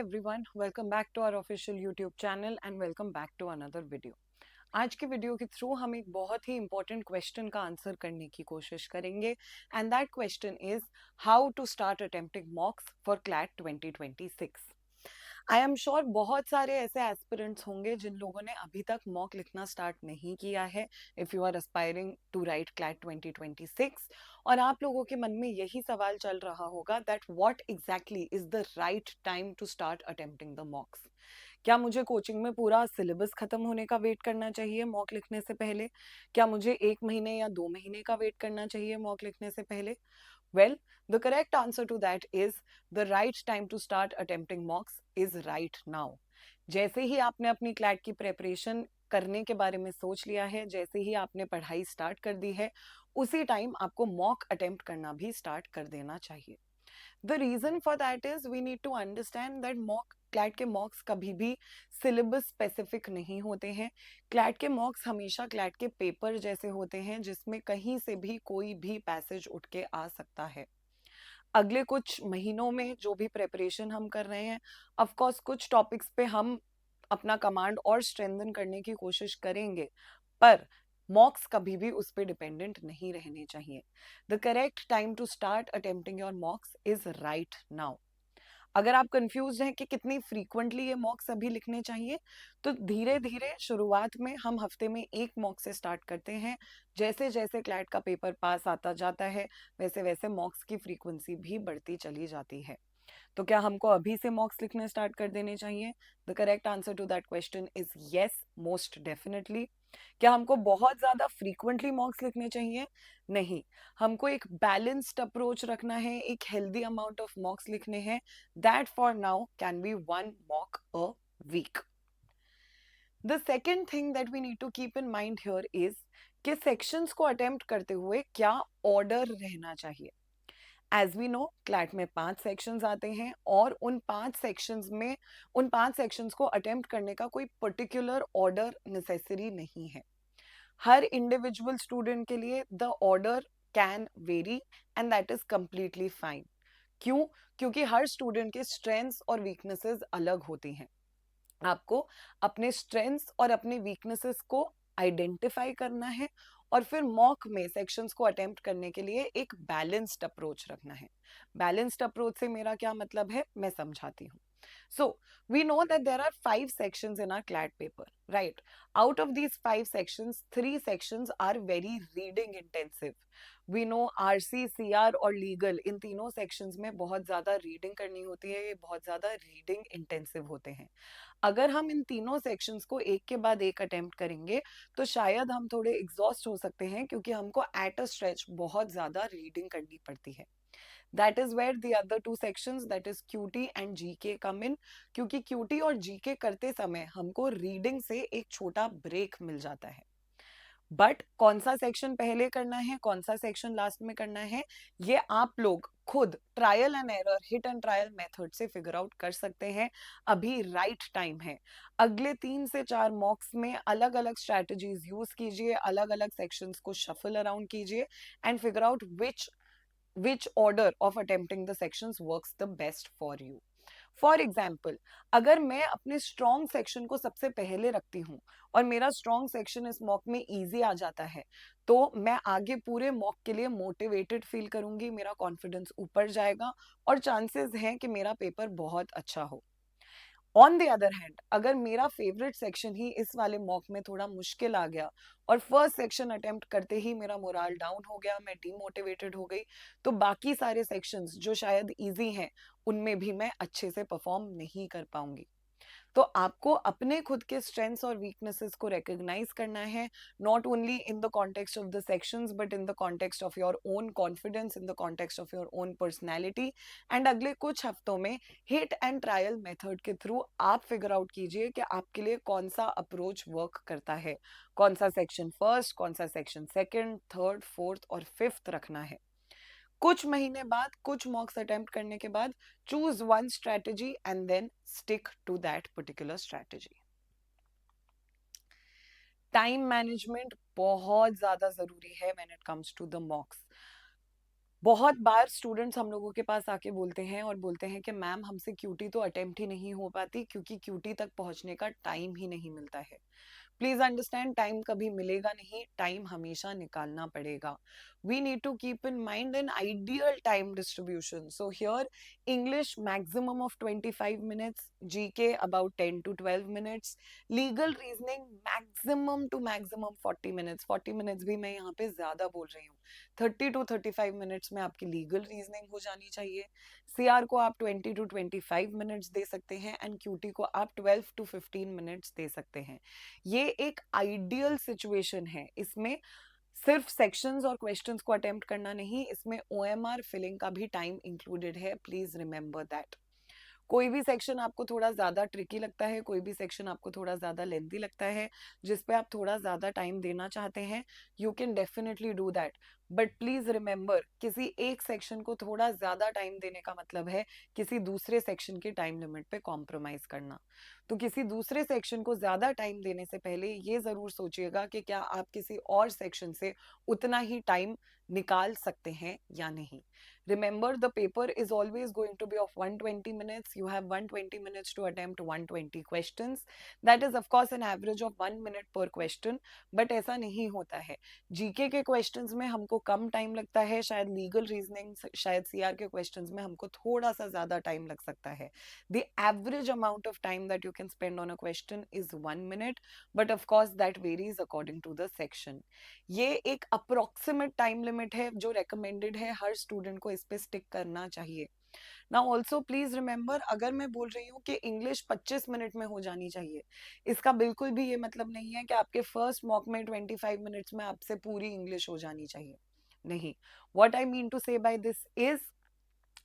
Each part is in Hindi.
everyone, welcome back to our official YouTube channel and welcome back to another video. आज की वीडियो के थ्रू हम एक बहुत ही इंपॉर्टेंट क्वेश्चन का आंसर करने की कोशिश करेंगे and that question is how to start attempting mocks for CLAT 2026. I am sure बहुत सारे ऐसे एस्पिरेंट्स होंगे जिन लोगों ने अभी तक मॉक लिखना स्टार्ट नहीं किया है if you are aspiring to write CLAT 2026 और आप लोगों के मन में यही सवाल चल रहा होगा that what exactly is the right time to start attempting the mocks. क्या मुझे कोचिंग में पूरा सिलेबस खत्म होने का वेट करना चाहिए मॉक लिखने से पहले? क्या मुझे 1 महीने या 2 महीने का वेट करना चाहिए मॉक लिखने से पहले? Well, the correct answer to that is the right time to start attempting mocks is right now. जैसे ही आपने अपनी क्लैट की प्रेपरेशन करने के बारे में सोच लिया है, जैसे ही आपने पढ़ाई स्टार्ट कर दी है, उसी टाइम आपको मॉक अटेम्प्ट करना भी स्टार्ट कर देना चाहिए. The reason for that is we need to understand that mock CLAT के मॉक्स कभी भी सिलेबस स्पेसिफिक नहीं होते हैं. क्लैट के मॉक्स हमेशा क्लैट के पेपर जैसे होते हैं जिसमें कहीं से भी कोई भी पैसेज उठ के आ सकता है. अगले कुछ महीनों में जो भी प्रेपरेशन हम कर रहे हैं, ऑफ कोर्स कुछ टॉपिक्स पे हम अपना कमांड और स्ट्रेंथन करने की कोशिश करेंगे, पर मॉक्स कभी भी उस पर डिपेंडेंट नहीं रहने चाहिए. The correct time to start attempting your mocks is right now. अगर आप कंफ्यूज हैं कि कितनी फ्रीक्वेंटली ये मॉक्स अभी लिखने चाहिए, तो धीरे धीरे शुरुआत में हम हफ्ते में एक मॉक से स्टार्ट करते हैं. जैसे जैसे क्लैट का पेपर पास आता जाता है वैसे वैसे मॉक्स की फ्रीक्वेंसी भी बढ़ती चली जाती है. तो क्या हमको अभी से मॉक्स लिखने स्टार्ट कर देने चाहिए? The correct answer to that question is yes, most definitely. क्या हमको बहुत ज्यादा फ्रीक्वेंटली मॉक्स लिखने चाहिए? नहीं. हमको एक बैलेंस्ड अप्रोच रखना है, एक हेल्दी अमाउंट ऑफ मॉक्स लिखने हैं. That for now can be 1 mock a week. The second thing that we need to keep in mind here is कि सेक्शंस को अटेम्प्ट करते हुए क्या ऑर्डर रहना चाहिए. एज वी नो क्लैट में 5 सेक्शंस आते हैं और उन 5 सेक्शंस को अटेम्प्ट करने का कोई पर्टिकुलर ऑर्डर नेसेसरी नहीं है. हर इंडिविजुअल स्टूडेंट के लिए the order can very and that is completely fine. क्यों? क्योंकि हर स्टूडेंट के स्ट्रेंथ्स और वीकनेसेस अलग होती हैं. आपको अपने स्ट्रेंथ्स और अपने वीकनेसेस को आइडेंटिफाई करना है और फिर मॉक में सेक्शंस को अटेम्प्ट करने के लिए एक बैलेंस्ड अप्रोच रखना है. बैलेंस्ड अप्रोच से मेरा क्या मतलब है, मैं समझाती हूँ. So, we know that there are 5 sections in our CLAT paper, right? Out of these 5 sections, 3 sections are very reading intensive. We know RC, CR और legal इन तीनों sections में बहुत ज़्यादा reading करनी होती है, ये बहुत ज़्यादा reading intensive होते हैं. अगर हम इन तीनों सेक्शंस को एक के बाद एक अटेम्प्ट करेंगे तो शायद हम थोड़े एग्जॉस्ट हो सकते हैं क्योंकि हमको एट अ स्ट्रेच बहुत ज्यादा रीडिंग करनी पड़ती है. That is where the other 2 sections that is QT and GK come in. क्योंकि क्यूटी और जीके करते समय हमको रीडिंग से एक छोटा ब्रेक मिल जाता है. बट कौन सा सेक्शन पहले करना है, कौन सा सेक्शन लास्ट में करना है, ये आप लोग खुद trial and error, hit and trial method से फिगर आउट कर सकते हैं. अभी राइट टाइम है. अगले 3 से 4 मॉक्स में अलग अलग स्ट्रैटेजीज यूज कीजिए, अलग अलग सेक्शंस को शफल अराउंड कीजिए and figure out which order of attempting the sections works the best for you. For example, अगर मैं अपने स्ट्रॉन्ग सेक्शन को सबसे पहले रखती हूँ और मेरा स्ट्रॉन्ग सेक्शन इस मॉक में इजी आ जाता है, तो मैं आगे पूरे मॉक के लिए मोटिवेटेड फील करूंगी, मेरा कॉन्फिडेंस ऊपर जाएगा और चांसेस हैं कि मेरा पेपर बहुत अच्छा हो. ऑन द अदर हैंड, अगर मेरा फेवरेट सेक्शन ही इस वाले मॉक में थोड़ा मुश्किल आ गया और फर्स्ट सेक्शन अटेम्प्ट करते ही मेरा मोरल डाउन हो गया, मैं डीमोटिवेटेड हो गई, तो बाकी सारे सेक्शंस जो शायद इजी हैं उनमें भी मैं अच्छे से परफॉर्म नहीं कर पाऊंगी. तो आपको अपने खुद के स्ट्रेंथ्स और वीकनेसेस को रिकॉग्नाइज करना है, not only in the context of the sections but in the context of your own confidence, in the context of your own personality. And अगले कुछ हफ्तों में हिट एंड ट्रायल मेथड के थ्रू आप फिगर आउट कीजिए कि आपके लिए कौन सा अप्रोच वर्क करता है, कौन सा सेक्शन फर्स्ट, कौन सा सेक्शन सेकेंड, थर्ड, फोर्थ और फिफ्थ रखना है. कुछ महीने बाद, कुछ मॉक्स अटेम्प्ट करने के बाद, choose one strategy and then stick to that particular strategy. Time management बहुत ज्यादा जरूरी है when it comes to the mocks. बहुत बार स्टूडेंट्स हम लोगों के पास आके बोलते हैं और बोलते हैं कि मैम हमसे क्यूटी तो अटेम्प्ट ही नहीं हो पाती क्योंकि क्यूटी तक पहुंचने का टाइम ही नहीं मिलता है। प्लीज अंडरस्टैंड, टाइम कभी मिलेगा नहीं, टाइम हमेशा निकालना पड़ेगा। We need to keep in mind an ideal time distribution. So here English maximum of 25 minutes, GK about 10 to 12 minutes, legal reasoning maximum to maximum 40 minutes। 40 minutes भी मैं यहाँ पे ज्यादा बोल रही हूँ। 30 to 35 minutes में आपकी लीगल रीजनिंग हो जानी चाहिए। सीआर को आप 20 to 25 minutes दे सकते हैं एंड क्यूटी को आप 12 to 15 minutes दे सकते हैं। ये एक आइडियल सिचुएशन है। इसमें सिर्फ सेक्शंस और क्वेश्चंस को अटेम्प्ट करना नहीं, इसमें ओएमआर फिलिंग का भी टाइम इंक्लूडेड है। Please remember that. कोई भी सेक्शन आपको थोड़ा ज्यादा ट्रिकी लगता है, कोई भी सेक्शन आपको थोड़ा ज्यादा लेंथी लगता है, जिसपे आप थोड़ा ज्यादा टाइम देना चाहते हैं, you can definitely do that. But please remember, किसी एक सेक्शन को थोड़ा ज्यादा टाइम देने का मतलब है किसी दूसरे सेक्शन की टाइम लिमिट पे कॉम्प्रोमाइज करना। तो किसी दूसरे सेक्शन को ज्यादा टाइम देने से पहले ये जरूर सोचिएगा कि क्या आप किसी और सेक्शन से उतना ही टाइम निकाल सकते हैं या नहीं। Remember, the paper is always going to be of 120 minutes. You have 120 minutes to attempt 120 questions. That is, of course, an average of 1 minute per question. But ऐसा नहीं होता है। जीके के क्वेश्चंस में हमको कम टाइम लगता है, शायद लीगल रीजनिंग, शायद सीआर के क्वेश्चंस में हमको थोड़ा सा ज्यादा टाइम लग सकता है। The average amount of time that you can spend on a question is 1 minute, but of course that varies according to the section. ये एक अप्रोक्सीमेट टाइम लिमिट है जो रेकमेंडेड है, हर स्टूडेंट को इस पे स्टिक करना चाहिए। नाउ ऑल्सो प्लीज रिमेंबर, अगर मैं बोल रही हूँ कि इंग्लिश 25 मिनट में हो जानी चाहिए, इसका बिल्कुल भी ये मतलब नहीं है कि आपके फर्स्ट मॉक में 25 मिनट्स में आपसे पूरी इंग्लिश हो जानी चाहिए। नहीं, व्हाट आई मीन टू से बाय दिस इज,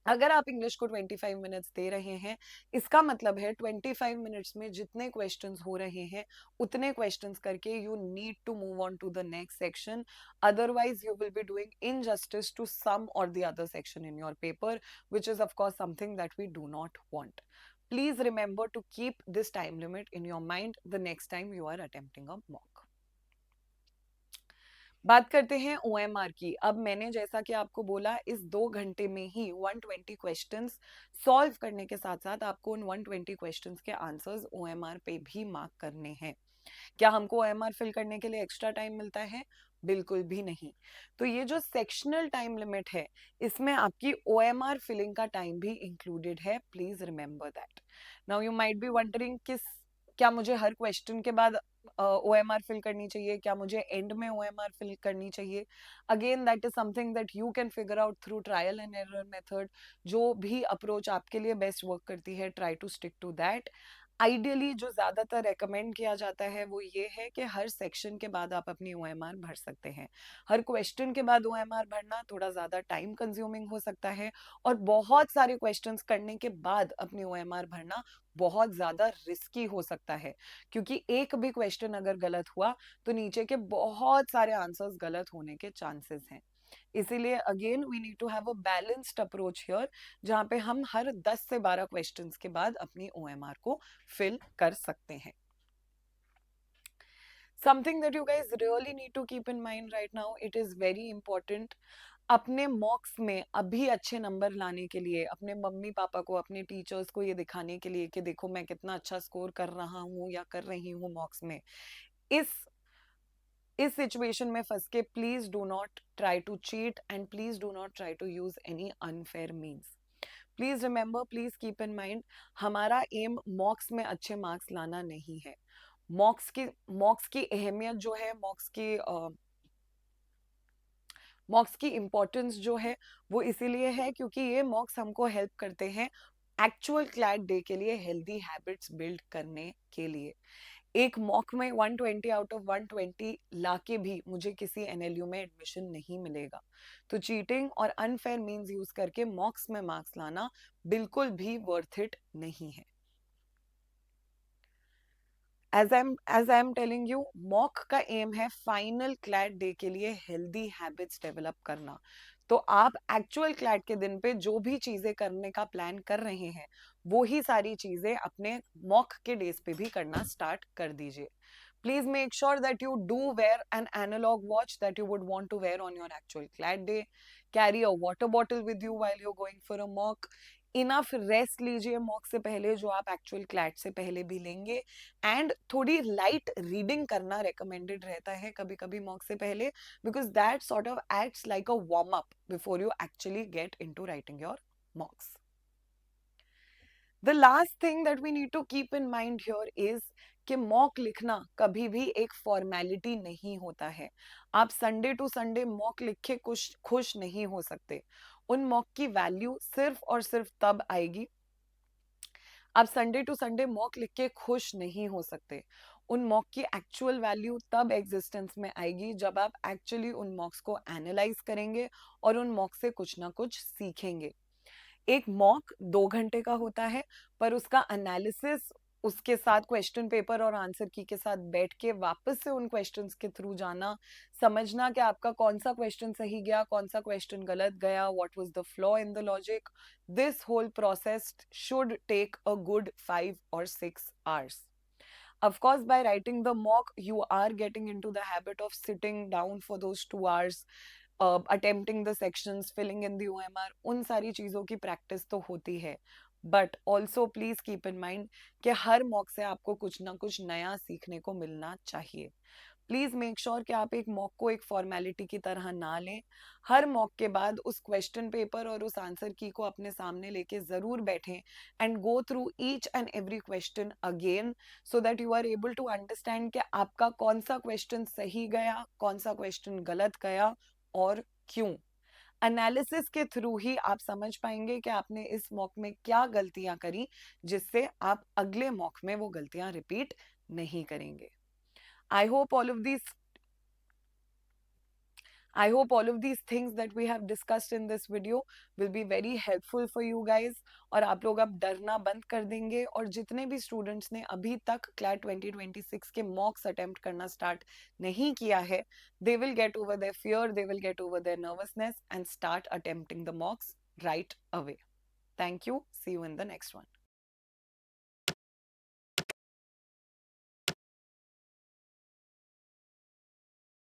अगर आप इंग्लिश को 25 मिनट्स दे रहे हैं, इसका मतलब है 25 मिनट्स में जितने क्वेश्चंस हो रहे हैं उतने क्वेश्चंस करके you need to move on to the next section. Otherwise you will be doing injustice to some और the other section in your paper, which is of course something that we do not want. Please remember to keep this time limit in your mind the next time you are attempting a mock. बात करते हैं ओएमआर की। अब मैंने जैसा कि आपको बोला, इस 2 घंटे में ही 120 क्वेश्चंस सॉल्व करने के साथ साथ आपको उन 120 क्वेश्चंस के आंसर्स ओएमआर पे भी मार्क करने हैं। क्या हमको ओएमआर फिल करने के लिए एक्स्ट्रा टाइम मिलता है? बिल्कुल भी नहीं। तो ये जो सेक्शनल टाइम लिमिट है, इसमें आपकी ओएमआर फिलिंग का टाइम भी इंक्लूडेड है। Please remember that. Now you might be wondering, क्या मुझे हर क्वेश्चन के बाद ओएमआर फिल करनी चाहिए, क्या मुझे एंड में ओएमआर फिल करनी चाहिए? Again that is something that you can figure out through trial and error method. जो भी अप्रोच आपके लिए बेस्ट वर्क करती है, try to stick to that. Ideally जो ज्यादातर रेकमेंड किया जाता है वो ये है कि हर सेक्शन के बाद आप अपनी ओएमआर भर सकते हैं। हर क्वेश्चन के बाद ओएमआर भरना थोड़ा ज्यादा टाइम कंज्यूमिंग हो सकता है, और बहुत सारे क्वेश्चंस करने के बाद अपनी ओएमआर भरना बहुत ज्यादा रिस्की हो सकता है, क्योंकि एक भी क्वेश्चन अगर गलत हुआ तो नीचे के बहुत सारे आंसर्स गलत होने के चांसेस हैं। इसीलिए again we need to have a balanced approach here, जहां पे हम हर 10 से 12 क्वेश्चंस के बाद अपनी ओएमआर को फिल कर सकते हैं। Something that you guys really need to keep in mind right now, it is very important, अपने मॉक्स में अभी अच्छे नंबर लाने के लिए, अपने मम्मी पापा को, अपने टीचर्स को ये दिखाने के लिए कि देखो मैं कितना अच्छा स्कोर कर रहा हूँ या कर रही हूँ मॉक्स में, इस इस सिचुएशन में फंस के please do not try to cheat and please do not try to use any unfair means. Please remember, please keep in mind, हमारा एम मॉक्स में अच्छे मार्क्स लाना नहीं है। मॉक्स की अहमियत जो है, मॉक्स की इम्पोर्टेंस जो है, वो इसीलिए है क्योंकि ये मॉक्स हमको हेल्प करते हैं एक्चुअल क्लैट डे के लिए हेल्दी हैबिट्स बिल्ड करने के लिए। एक मॉक में 120 आउट ऑफ 120 लाके भी मुझे किसी एनएलयू में एडमिशन नहीं मिलेगा। तो चीटिंग और अनफेयर मींस यूज करके मॉक्स में मार्क्स लाना बिल्कुल भी वर्थ इट नहीं है। As I am telling you, mock का एम है फाइनल क्लैट डे के लिए हेल्दी हैबिट्स डेवलप करना। तो आप एक्चुअल क्लैट के दिन पे जो भी चीजें करने का प्लान कर रहे हैं, वो ही सारी चीजें अपने मॉक के डेज पे भी करना स्टार्ट कर दीजिए। Please make sure that you do wear an analog watch that you would want to wear on your actual CLAT day. Carry a water bottle with you while you're going for a mock. Enough rest लीजिए मॉक से पहले जो आप एक्चुअल क्लैट से पहले भी लेंगे. एंड थोड़ी लाइट रीडिंग करना रिकमेंडेड रहता है कभी कभी मॉक से पहले, because that sort of acts like a warm up before you actually get into writing your मॉक्स. The last thing that we need to keep in mind here is कि मॉक लिखना कभी भी एक फॉर्मेलिटी नहीं होता है. आप संडे टू संडे मॉक लिख के कुछ खुश नहीं हो सकते. उन मॉक की वैल्यू सिर्फ और सिर्फ तब आएगी. आप संडे टू संडे मॉक लिख के खुश नहीं हो सकते. उन मॉक की एक्चुअल वैल्यू तब एग्जिस्टेंस में आएगी जब आप एक्चुअली उन मॉक्स को एनालाइज करेंगे और उन मॉक से कुछ ना कुछ सीखेंगे. एक मॉक 2 घंटे का होता है, पर उसका एनालिसिस, उसके साथ क्वेश्चन पेपर और आंसर की के साथ बैठ के वापस से उन क्वेश्चंस के थ्रू जाना, समझना कि आपका कौन सा क्वेश्चन सही गया, कौन सा क्वेश्चन गलत गया, what was the flaw in the logic. This whole process should take a good 5 or 6 hours. Of course, by writing the mock, you are getting into the habit of sitting down for those 2 hours, attempting the sections, filling in the OMR. उन सारी चीज़ों की प्रैक्टिस तो होती है. But also please keep in mind कि हर मॉक से आपको कुछ ना कुछ नया सीखने को मिलना चाहिए. प्लीज मेक श्योर कि आप एक मॉक को एक फॉर्मेलिटी की तरह ना लें. हर मॉक के बाद उस क्वेश्चन पेपर और उस आंसर की को अपने सामने लेके जरूर बैठें and go through each and every question again, so that you are able to understand कि आपका कौन सा क्वेश्चन सही गया, कौन सा क्वेश्चन गलत गया और क्यों. एनालिसिस के थ्रू ही आप समझ पाएंगे कि आपने इस मॉक में क्या गलतियां करी, जिससे आप अगले मॉक में वो गलतियां रिपीट नहीं करेंगे. I hope all of these I hope all of these things that we have discussed in this video will be very helpful for you guys. और आप लोग अब डरना बंद कर देंगे, और जितने भी स्टूडेंट्स ने अभी तक क्लैट 2026 के मॉक्स अटेम्प्ट करना स्टार्ट नहीं किया है, they will get over their fear, they will get over their nervousness and start attempting the mocks right away. Thank you. See you in the next one.